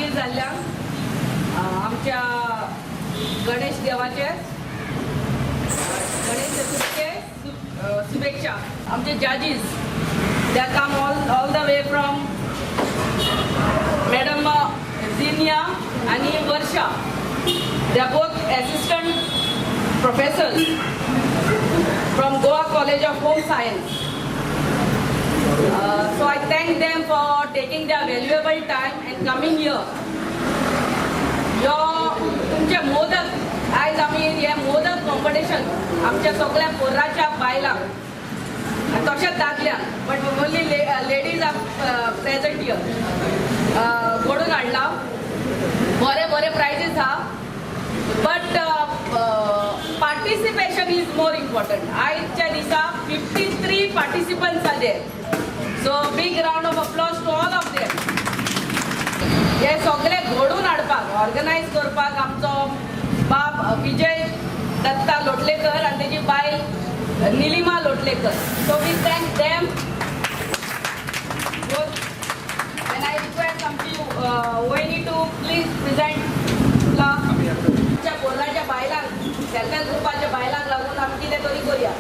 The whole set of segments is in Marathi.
खातीर जाल्ल्या आमच्या गणेश देवाचे गणेश चतुर्थीचे शुभेच्छा. आमचे जजीस they come all the way from madam Zinia आणि Varsha. They are both assistant professors from Goa College of Home Science. So I thank them for taking their valuable time and coming here. तुमचे मोदक आज आम्ही हे मोदक कॉम्पिटिशन आमच्या सगळ्या पोराच्या बायलांक तशेंच दादल्यांक but only ladies are present here घडून हाडला. बरे बरे प्राइजीस हा but participation is more important. आजच्या दिसा 53 participants are there. So big round of applause to all of them. हे सगळे घडून हाडपाक ऑर्गनायज करपाक आमचो बाब विजय दत्ता लोटलेकर आनी तेजी बायल Nilima Lotlekar. So we thank them. And I request आमची वहिनी टू प्लीज प्रेझेंट पोरणाच्या बायलांक सेल्फ हेल्प ग्रुपाच्या बायलांक लागून आमी कितें तरी करया.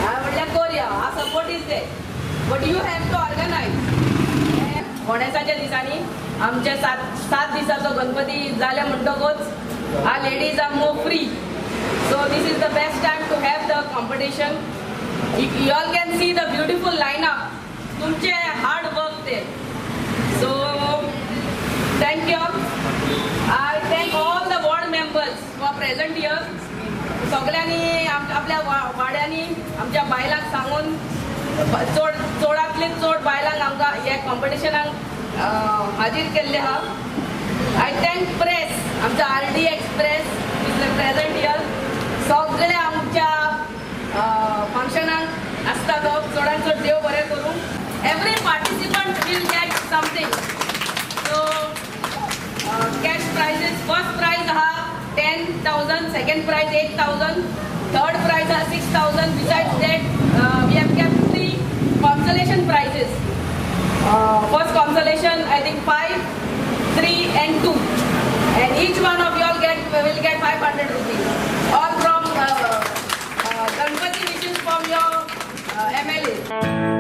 हांवें म्हटल्यार करया. हा support is there but you have to organise. गणेशाच्या दिसांनी आमचे सात दिसाचो गणपती जाले म्हणटकूच हा ladies are more free. So this is the best time to have the competition. You all can see the beautiful lineup. तुमचे हार्ड वर्क ते. So thank you. I thank all the ward members who are present here. सगळ्यांनी आपल्या वाड्यांनी आमच्या बायलांक सांगून चोडांतले चड बायलांक आमकां हे कॉम्पिटिशनाक हाजीर केल्ले आहा. आय थँक प्रेस आमच्या RD express is present here. सगळे आमच्या फंक्शनाक आसता तो चडांत चड देव बरें करूं. Every participant will get something. So cash prizes. First prize आहा 10,000, second prize 8,000, third prize are 6,000. Besides that, we have kept 3 consolation prizes. First consolation, I think 5, 3 and 2. And each one of you all will get 500 rupees. All from Ganpati, which is from your MLA.